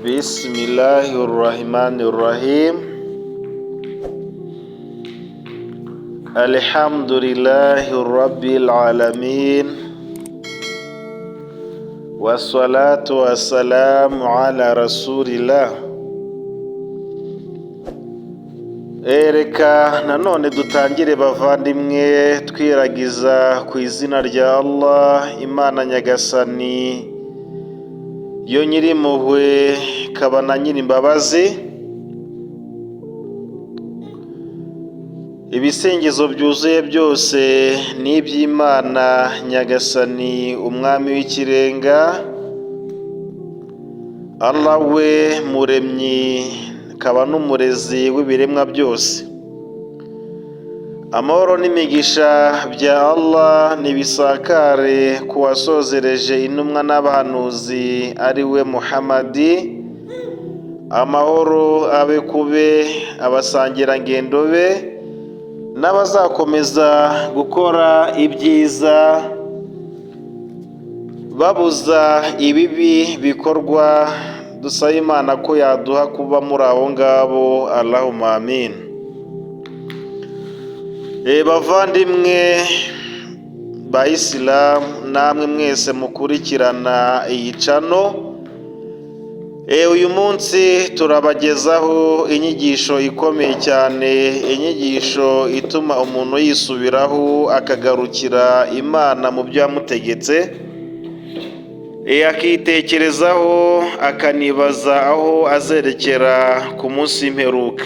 Bismillahirrahmanirrahim. Alhamdulillahi rabbil alamin. Wassalatu wassalamu ala rasulillah. Reka nanone dutangire bavandimwe twiragiza ku izina rya Allah, Imana Nyagasani yo nyirimpuhwe kaba na nyirimbabazi. Ibisingizo byuzuye byose ni iby'Imana Nyagasani, umwami w'ikirenga, Allah we muremyi kaba n'umurezi w'ibiremwa byose. Amahoro n'imigisha bya Allah nibisakare ku wasozereje intumwa n'abahanuzi ari we Muhammadi. Amahoro abe kube abasangirangendo be n'abazakomeza gukora ibyiza babuza ibibi bikorwa. Dusaba Imana ko yaduha kuba muri abo ngabo. Allahumma amin. Bavandimwe ba Islam, namwe mwese mukurikirana iyi channel, uyu munsi turabagezaho inyigisho ikomeye cyane, inyigisho ituma umuntu yisubiraho akagarukira Imana mu byo yamutegetse, akitekerezaho akanibaza aho azerekera ku munsi w'imperuka.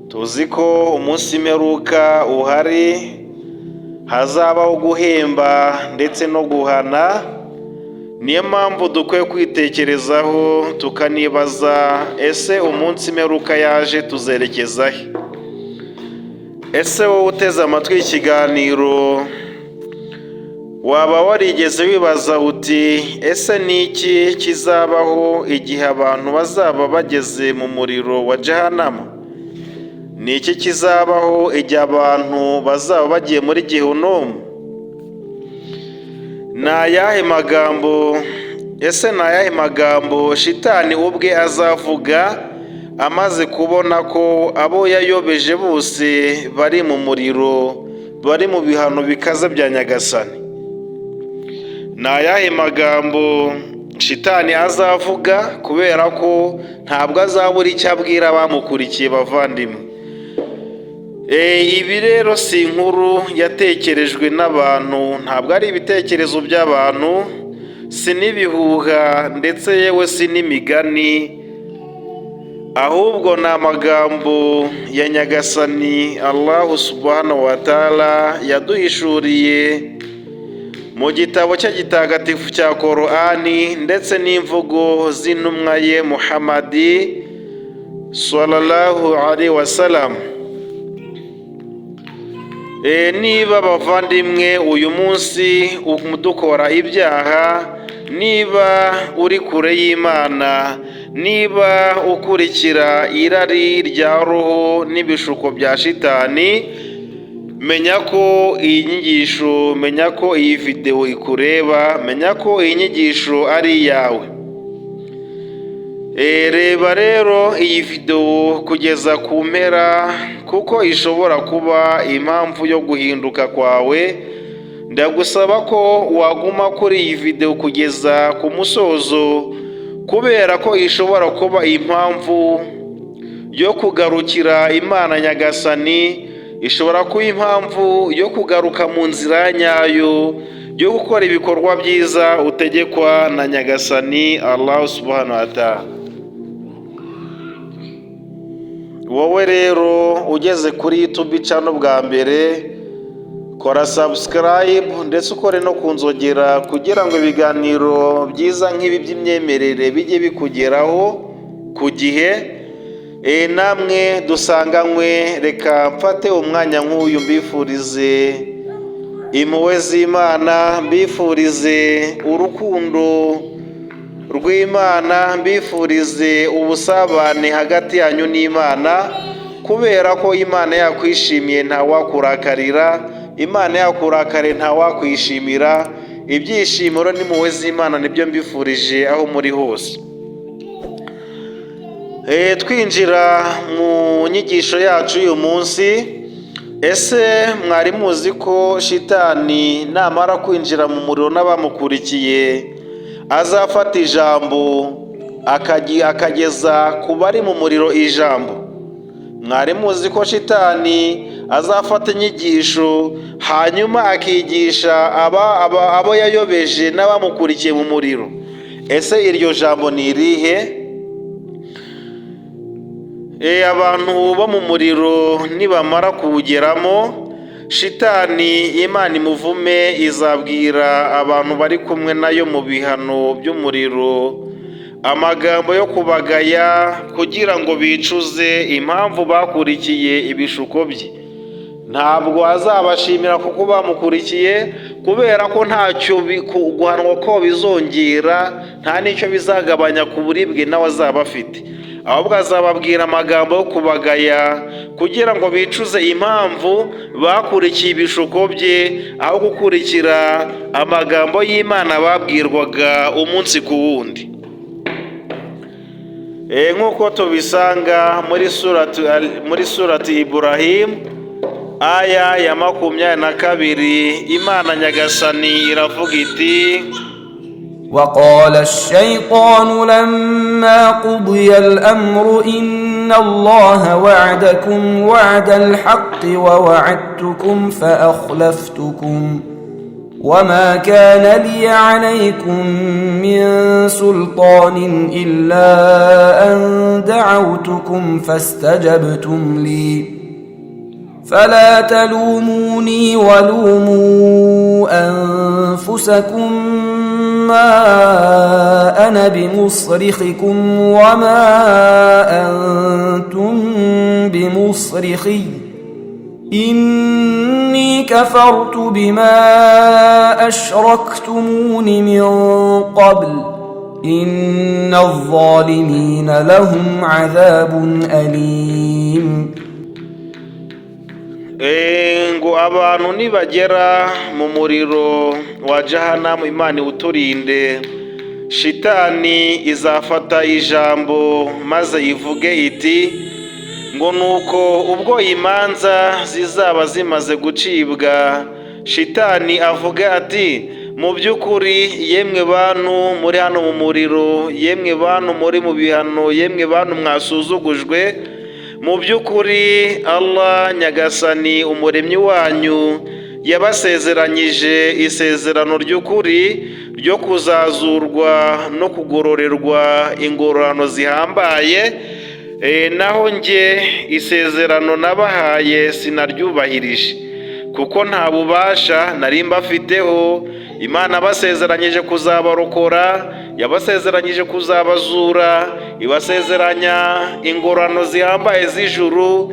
Tuzi ko umunsi w'imperuka uhari, hazabaho guhemba ndetse no guhana. Niyo mpamvu dukwiye kwitekerezaho tukanibaza, ese umunsi w'imperuka yaje tuzerekeza he? Ese wowe uteze amatwi ikiganiro, waba warigeze wibaza uti ese ni iki kizabaho igihe abantu bazaba bageze mu muriro wa Jahannama? Ni iki kizabaho igihe abantu bazaba bagiye muri Gehinomu? Ni ayahe magambo, ese ni ayahe magambo Shitani ubwe azavuga amaze kubona ko abo yayobeje bose bari mu muriro, bari mu bihano bikaze bya Nyagasani? Ni ayahe magambo Shitani azavuga, kubera ko ntabwo azabura icyo abwira abamukurikiye bavandimwe. Ibi rero si inkuru yatekerejwe n'abantu, ntabwo ari ibitekerezo by'abantu, si n'ibihuha ndetse yewe si n'imigani, ahubwo ni amagambo ya Nyagasani Allah subhanahu wa ta'ala yaduhishuriye mu gitabo cye gitagatifu cya Korani, ndetse n'imvugo z'intumwa ye Muhammadi sallallahu alaihi wasallam. Niba bavandimwe uyu munsi dukora ibyaha, niba uri kure y'Imana, niba ukurikira irari rya roho n'ibishuko bya Shitani, menya ko iyi nyigisho, menya ko iyi video ikureba, menya ko iyi nyigisho ari iyawe. Reba rero iyi video kugeza ku mpera, kuko ishobora kuba impamvu yo guhinduka kwawe. Ndagusaba ko waguma kuri iyi video kugeza ku musozo, kubera ko ishobora kuba impamvu yo kugarukira Imana Nyagasani, ishobora kuba impamvu yo kugaruka mu nzira nyayo yo gukora ibikorwa byiza utegekwa na Nyagasani Allah subhanahu wa ta'ala. Wowe rero ugeze kuri YouTube channel bwa mbere, kora subscribe ndetse ukore no kunzogera, kugira ngo ibiganiro byiza nk'ibi by'imyemerere bijye bikugeraho ku gihe. Namwe dusanganywe, reka mfate umwanya nk'uyu mbifurize impuhwe z'Imana, mbifurize urukundo rw'Imana, mbifurize ubusabane hagati yanyu n'Imana, kubera ko Imana yakwishimiye ntawakurakarira, Imana yakurakare ntawakwishimira. Ibyishimo n'impuhwe z'Imana nibyo mbifurije aho muri hose. Twinjira mu nyigisho yacu uyu munsi, ese mwari muzi ko shitani namara kwinjira mu muriro n'abamukurikiye azafata ijambo akageza ku bari mu muriro ijambo? Mwari muzi ko shitani azafata inyigisho hanyuma akigisha abo yayobeje n'abamukurikiye mu muriro? Ese iryo jambo ni irihe? Abantu bo mu muriro nibamara kuwugeramo, shitani Imana imuvume izabwira abantu bari kumwe nayo mu bihano by'umuriro amagambo yo kubagaya kugira ngo bicuze impamvu bakurikiye ibishuko bye. Ntabwo azabashimira kuko bamukurikiye, kubera ko ntacyo guhanwa ko bizongera, nta n'icyo bizagabanya ku buribwe nawe azaba afite, ahubwo azababwira amagambo yo kubagaya kugira ngo bicuze impamvu bakurikiye ibishuko bye aho gukurikira amagambo y'Imana babwirwaga umunsi ku wundi. Nk'uko tubisanga muri surati Ibrahim aya ya 22, Imana Nyagasani iravuga iti: وقال الشيطان لما قضي الأمر إن الله وعدكم وعد الحق ووعدتكم فأخلفتكم وما كان لي عليكم من سلطان إلا أن دعوتكم فاستجبتم لي فلا تلوموني ولوموا أنفسكم ما أنا بمصرخكم وما أنتم بمصرخي إني كفرت بما أشركتمون من قبل إن الظالمين لهم عذاب أليم. ngo abantu nibagera mu muriro wa jahanamu, Imana iwuturinde, shitani izafata ijambo maze ivuge iti ngo nuko ubwo imanza zizaba zimaze gucibwa, shitani avuga ati: mu by'ukuri yemwe bantu muri hano mu muriro, yemwe bantu muri mu bihano, yemwe bantu mwasuzugujwe, mu by'ukuri Allah Nyagasani umuremyi wanyu yabasezeranyije isezerano ry'ukuri ryo kuzazurwa no kugororerwa ingororano zihambaye, naho nge isezerano nabahaye sinaryubahirije kuko nta bubasha nari mbafiteho. Imana basezeranyije kuzabarokora, yabasezeranyije kuzabazura, ibasezeranya ingororano zihambaye z'ijuru,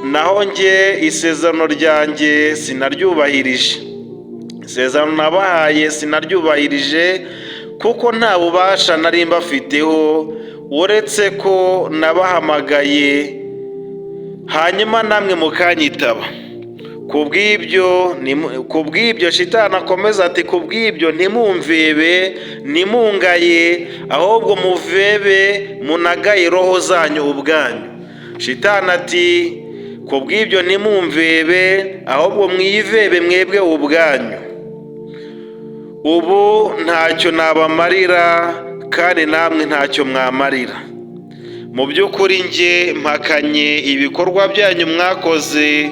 naho nge isezerano ryanjye sinaryubahirije. Isezerano nabahaye sinaryubahirije kuko nta bubasha nari mbafiteho, uretse ko nabahamagaye hanyuma namwe mukanyitaba. Kubw'ibyo shitani akomeza ati: kubw'ibyo ntimumvebe ntimungaye, ahubwo muvebe munagaye roho zanyu ubwanyu. Shitani ati: kubw'ibyo ntimumvebe ahubwo mwivebe mwebwe ubwanyu. Ubu ntacyo nabamarira kandi namwe ntacyo mwamarira. Mu by'ukuri nge mpakanye ibikorwa byanyu mwakoze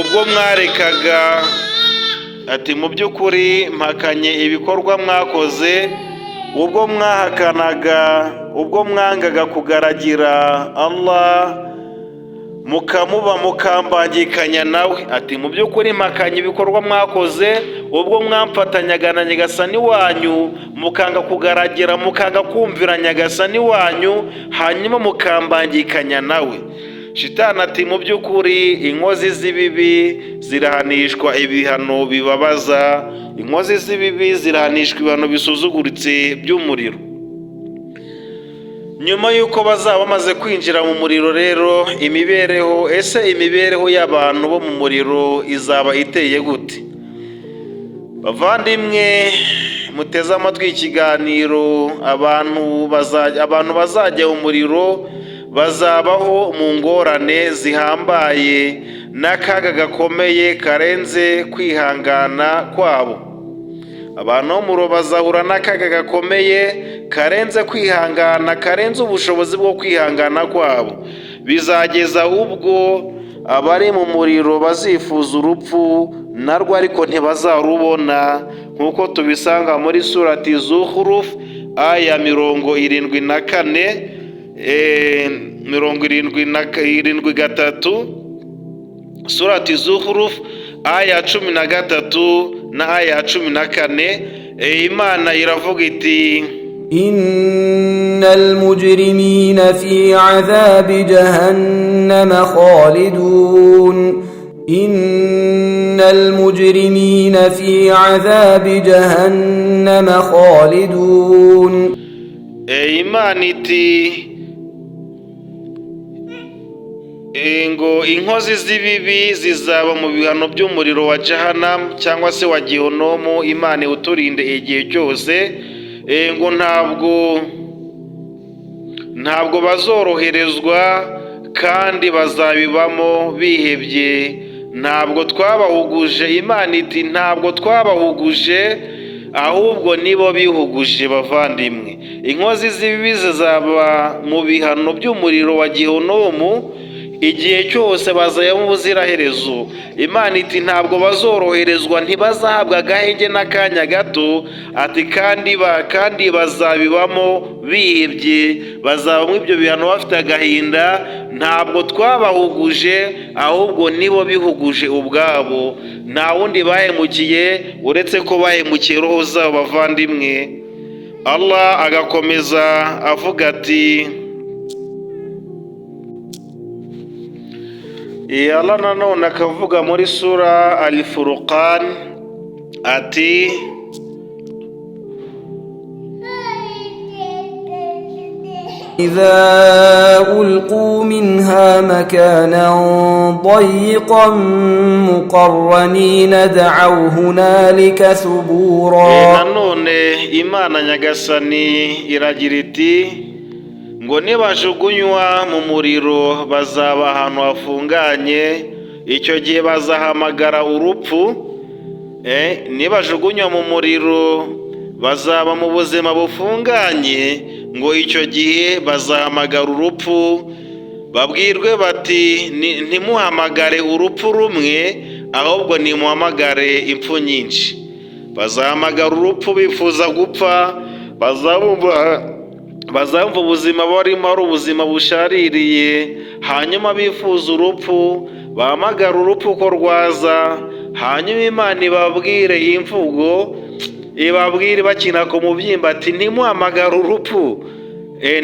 ubwo mwarekaga, ati mu by'ukuri mpakanye ibikorwa mwakoze ubwo mwahakanaga, ubwo mwangaga kugaragira Allah mukambangikanya nawe. Ati mu by'ukuri mpakanye ibikorwa mwakoze ubwo mwamfatanyaga na Nyagasani wanyu mukanga kugaragira, mukanga kumvira Nyagasani wanyu, hanyuma mukambangikanya nawe. Shitani ati mu by'ukuri inkozi z'ibibi zirahanishwa ibihano bibabaza, inkozi z'ibibi zirahanishwa ibihano bisuzuguritse by'umuriro. Nyuma y'uko bazaba bamaze kwinjira mu muriro rero, imibereho y'abantu bo mu muriro izaba iteye gute? Bavandimwe, muteze amatwi ikiganiro, abantu bazajya mu muriro bazabaho mu ngorane zihambaye n'akaga gakomeye karenze kwihangana kwabo. Abantu bo mu muriro bazahura n'akaga gakomeye karenze kwihangana, karenze ubushobozi bwo kwihangana kwabo. Bizageza ubwo abari mu muriro bazifuza urupfu narwo ariko ntibazarubona, nk'uko tubisanga muri surati Zukhruf aya 74, 73, surati Zukhruf aya 13 na aya 14. Imana iravuga iti: innal mujrimina fi adhabi jahannama khalidun innal mujrimina fi adhabi jahannama khalidun. Imana iti ngo inkozi z'ibibi zizaba mu bihano by'umuriro wa Jahannam cyangwa se wa Gihonomu. Imana uturinde igihe cyose. Ngo ntabwo bazoroherezwa kandi bazabibamo bihebye. Ntabwo twabahuguje. Imana iti ntabwo twabahuguje, ahubwo nibo bihuguje. Bavandimwe, inkozi z'ibibi zizaba mu bihano by'umuriro wa Gihonomu igihe cyose, bazayamo ubuziraherezo. Imana iti ntabwo bazoroherezwa, ntibazahabwa agahenge n'akanya gato. Ati kandi bazabibamo bihebye, bazabamo ibyo bihano bafite agahinda. Ntabwo twabahuguje, ahubwo nibo bihuguje ubwabo. Nta wundi bahemukiye uretse ko bahemukiye roho zabo. Bavandimwe, Allah agakomeza avuga ati, Allah nanone akavuga muri sura Al-Furqan ati: إذا ألقوا منها مكانا ضيقا مقرنين دعوا هنالك ثبورا. nanone Imana Nyagasani iragira iti ngo nibajugunywa mu muriro bazaba ahantu hafunganye, icyo gihe bazahamagara urupfu. Nibajugunywa mu muriro bazaba mu buzima bufunganye, ngo icyo gihe bazahamagara urupfu. Babwirwe bati ntimuhamagare urupfu rumwe, ahubwo nimuhamagare impfu nyinshi. Bazahamagara urupfu bifuza gupfa, bazumva ubuzima barimo ari ubuzima bushaririye. Hanyuma bifuza urupfu bahamagara urupfu ko rwaza. Hanyuma Imana ibabwire iyi mvugo, ibabwire bakina ku mubyimba ati ntimuhamagare urupfu,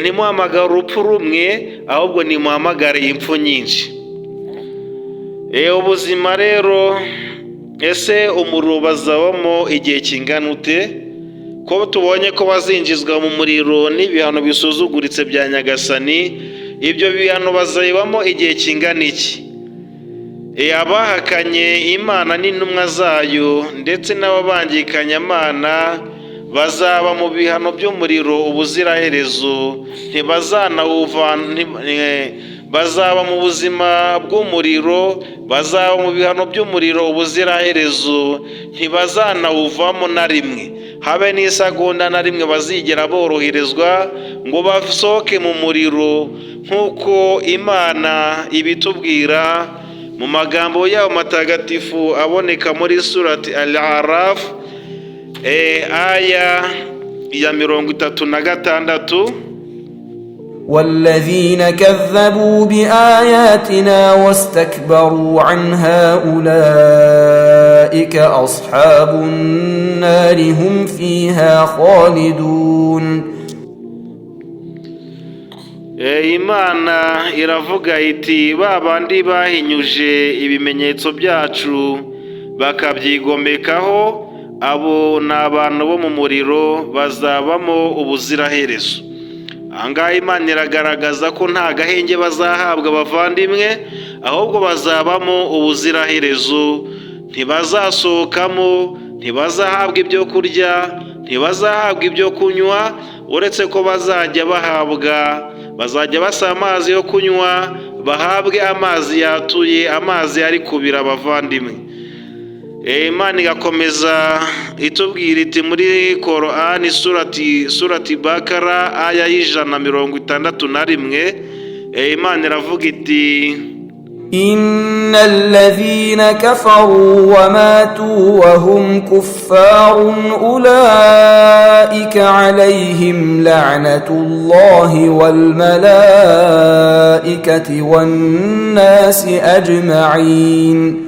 ntimuhamagare urupfu rumwe, ahubwo nimuhamagare impfu nyinshi. Ubuzima rero, ese umuriro bazabamo igihe kingana ute? Ko tubonye ko bazinjizwa mu muriro n'ibihano bisuzuguritse bya Nyagasani, ibyo bihano bazabamo igihe kingana iki? Abahakanye Imana n'intumwa zayo ndetse n'ababangikanya Imana bazaba mu bihano by'umuriro ubuziraherezo, bazaba mu buzima bw'umuriro, bazaba mu bihano by'umuriro ubuziraherezo, ntibazanawuvamo na rimwe. Habe n'isegonda na rimwe bazigera boroherezwa ngo basohoke mu muriro, nk'uko Imana ibitubwira mu magambo yayo matagatifu aboneka muri surati Al-Araf aya ya 36. والذين كذبوا بآياتنا واستكبروا عنها أولئك أصحاب النار هم فيها خالدون. Imana iravuga iti babandi bahinyuje ibimenyetso byacu bakabyigomekaho, abo ni abantu bo mu muriro bazabamo ubuziraherezo. Ahangaha Imana iragaragaza ko nta gahenge bazahabwa bavandimwe, ahubwo bazabamo ubuziraherezo. Ntibazasohokamo, ntibazahabwa ibyo kurya, ntibazahabwa ibyo kunywa, uretse ko bazajya basaba amazi yo kunywa, bahabwe amazi yatuye, amazi ari kubira abavandimwe. Imana igakomeza itubwira iti muri Korani surati Bakara aya y'161, Imana iravuga iti innal ladhina kafaru wa matu wa hum kuffarun ulaika alayhim la'natullahi wal malaikati wan nasi ajma'in.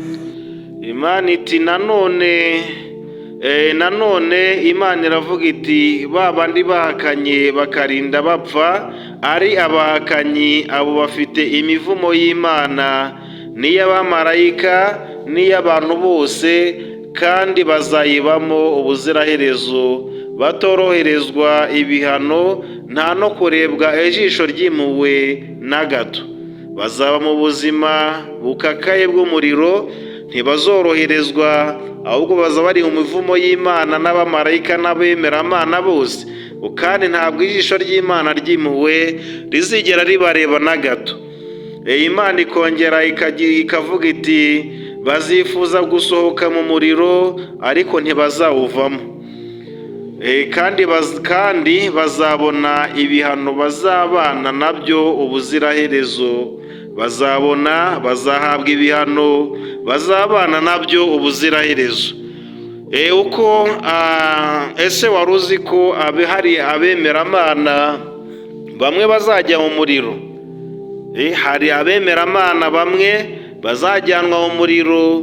Imana iti nanone Imana iravuga iti babandi bahakanye bakarinda bapfa ari abahakanyi, abo bafite imivumo y'Imana n'iy'abamarayika n'iy'abantu bose, kandi bazayibamo ubuziraherezo, batoroherezwa ibihano, nta no kurebwa ijisho ry'impuhwe na gato. Bazaba mu buzima bukakaye bw'umuriro, ntibazoroherezwa, ahubwo bazaba bari mu mivumo y'Imana n'abamarayika n'abemeramana bose, kandi ntabwo ijisho ry'Imana ry'impuhwe rizigera ribareba na gato. Imana ikongera ikavuga iti bazifuza gusohoka mu muriro ariko ntibazawuvamo, kandi bazabona ibihano bazabana nabyo ubuziraherezo. Bazahabwa ibihano bazabana nabyo ubuziraherezo. Ese wari uzi ko hari abemeramana bamwe bazajya mu muriro? Hari abemeramana bamwe bazajyanwa mu muriro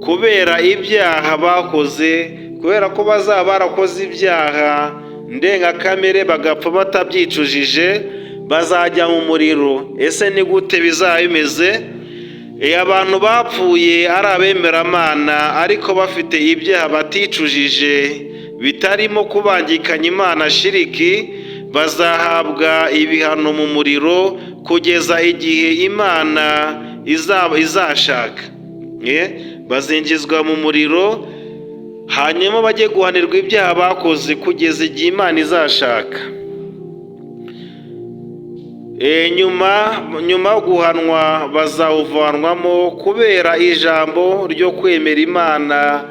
kubera ibyaha bakoze, kubera ko bazaba barakoze ibyaha ndengakamere bagapfa batabyicujije, bazajya mu muriro. Ese ni gute bizaba bimeze? Abantu bapfuye ari abemeramana ariko bafite ibyaha baticujije bitarimo kubangikanya Imana shiriki, bazahabwa ibihano mu muriro kugeza igihe Imana izashaka. Bazinjizwa mu muriro, hanyuma bajye guhanirwa ibyaha bakoze kugeza igihe Imana izashaka. Nyuma yo guhanwa bazawuvanwamo kubera ijambo ryo kwemera Imana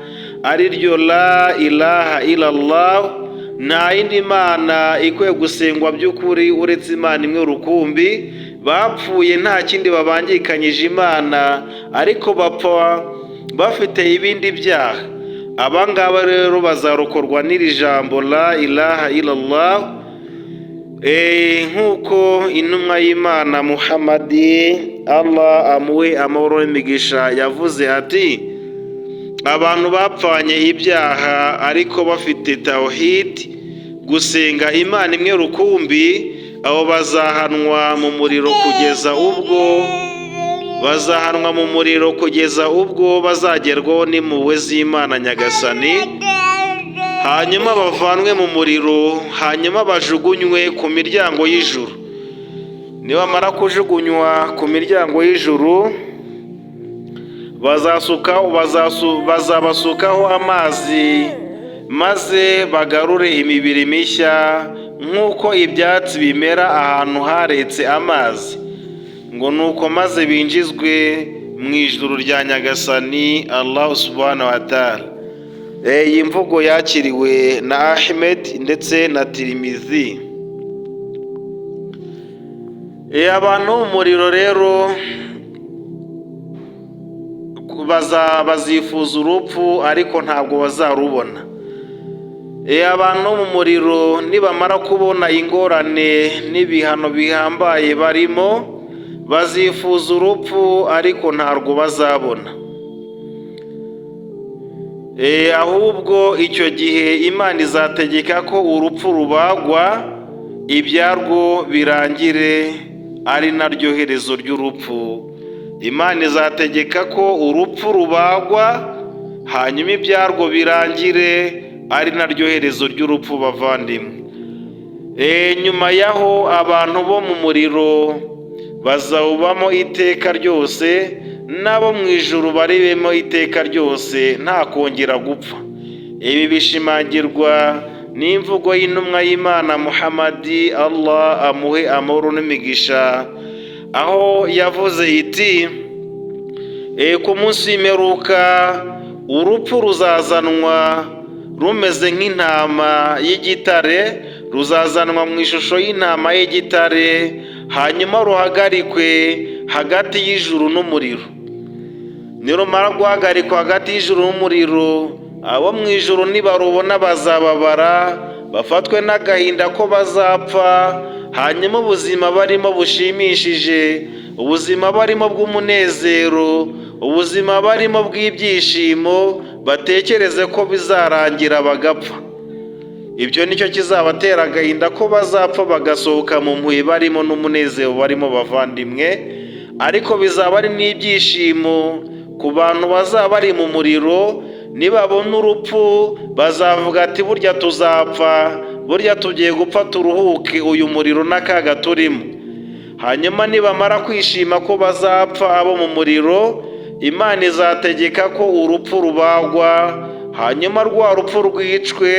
ari ryo la ilaha illallah, nta yindi Mana ikwiye gusengwa by'ukuri uretse Imana imwe rukumbi. Bapfuye nta kindi babangikanyije Imana, ariko bapfa bafite ibindi byaha. Abangaba rero bazarokorwa n'iri jambo la ilaha illallah, nk'uko intumwa y'Imana Muhammadi Allah amuhe amahoro n'imigisha yavuze ati, abantu bapfanye ibyaha ariko bafite tawhid, gusenga Imana imwe rukumbi, abo bazahanwa mu muriro kugeza ubwo bazagerwaho n'impuhwe z'Imana Nyagasani, hanyuma bavanwe mu muriro, hanyuma bajugunywe ku miryango y'ijuru. Nibamara kujugunywa ku miryango y'ijuru, bazabasukaho amazi, maze bagarure imibiri mishya nk'uko ibyatsi bimera ahantu haretse amazi, ngo nuko maze binjizwe mu ijuru rya Nyagasani Allah subhanahu wa ta'ala. Iyi mvugo yakiriwe na Ahmed ndetse na Tirimizi. Abantu mu muriro rero bazifuza urupfu ariko ntabwo bazarubona. Abantu mu muriro nibamara kubona ingorane n'ibihano bihambaye barimo, bazifuza urupfu ariko ntabwo bazabona. Ahubwo icyo gihe Imana izategeka ko urupfu rubagwa, ibyarwo birangire, ari naryo herezo ry'urupfu. Imana izategeka ko urupfu rubagwa, hanyuma ibyarwo birangire, ari naryo herezo ry'urupfu bavandimwe. Nyuma yaho abantu bo mu muriro bazawubamo iteka ryose, n'abo mu ijuru baribemo iteka ryose nta kongera gupfa. Ibi bishimangirwa n'imvugo y'intumwa y'Imana Muhammadi, Allah amuhe amahoro n'imigisha, aho yavuze iti ku munsi w'imperuka urupfu ruzazanwa rumeze nk'intama y'igitare, ruzazanwa mu ishusho y'intama y'igitare, hanyuma ruhagarikwe hagati y'ijuru n'umuriro. Nirumara guhagarikwa hagati y'ijuru n'umuriro, abo mu ijuru nibarubona bazababara, bafatwe n'agahinda ko bazapfa, hanyuma ubuzima barimo bushimishije, ubuzima barimo bw'umunezero, ubuzima barimo bw'ibyishimo, batekereze ko bizarangira bagapfa. Ibyo nicyo kizabatera agahinda ko bazapfa bagasohoka mu mpuhwe barimo n'umunezero barimo bavandimwe, ariko bizaba ari n'ibyishimo ku bantu bazaba bari mu muriro. Nibabona urupfu bazavuga ati burya tuzapfa, burya tugiye gupfa turuhuke uyu muriro n'akaga turimo. Hanyuma nibamara kwishima ko bazapfa abo mu muriro, Imana izategeka ko urupfu rubagwa, hanyuma rwa rupfu rwicwe.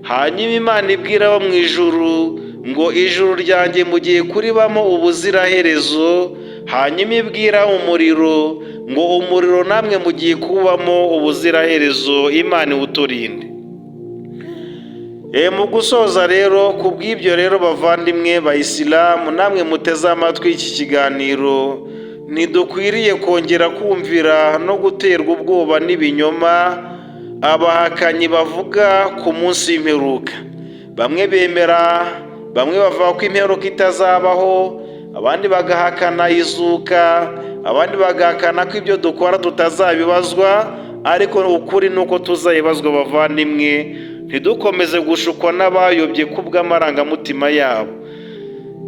Hanyuma Imana ibwira abo mu ijuru ngo ijuru ryanjye mugiye kuribamo ubuziraherezo, hanyuma ibwira umuriro ngo umuriro namwe mugiye kubamo ubuziraherezo. Imana iwuturinde. Mu gusoza rero, ku bw'ibyo rero bavandimwe bayisilamu, namwe muteze amatwi iki kiganiro, ntidukwiriye kongera kumvira no guterwa ubwoba n'ibinyoma abahakanyi bavuga ku munsi w'imperuka. Bamwe bavuga ko imperuka itazabaho, abandi bagahakana izuka, abandi bagahakana ko ibyo dukora tutazabibazwa, ariko ukuri nuko tuzabibazwa bavandimwe. Ntidukomeze gushukwa n'abayobye kubw'amarangamutima yabo.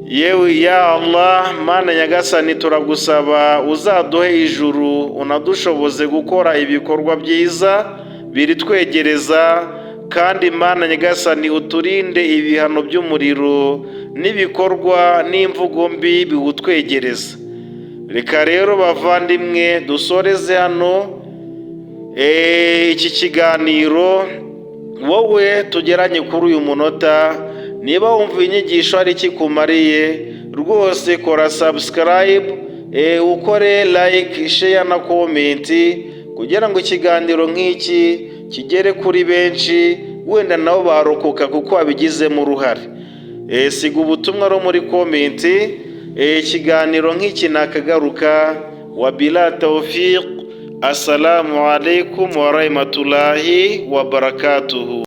Yewe ya Allah, Mana Nyagasani, turagusaba uzaduhe ijuru, unadushoboze gukora ibikorwa byiza biritwegereza, kandi Mana Nyagasani uturinde ibihano by'umuriro n'ibikorwa n'imvugo mbi biwutwegereza. Reka rero bavandimwe dusoreze hano iki kiganiro. Wowe tugeranye kuri uyu munota, niba wumva inyigisho ari kikumariye, rwose kora subscribe, ukore like, share na comment, kugira ngo ikiganiro nk'iki kigere kuri benshi, wenda nabo barokoka kuko wabigizemo uruhare. Siga ubutumwa ro muri comment. Ikiganiro nk'iki nakagaruka. Wabila tawfiq. Assalamu alaikum wa rahmatullahi wa barakatuhu.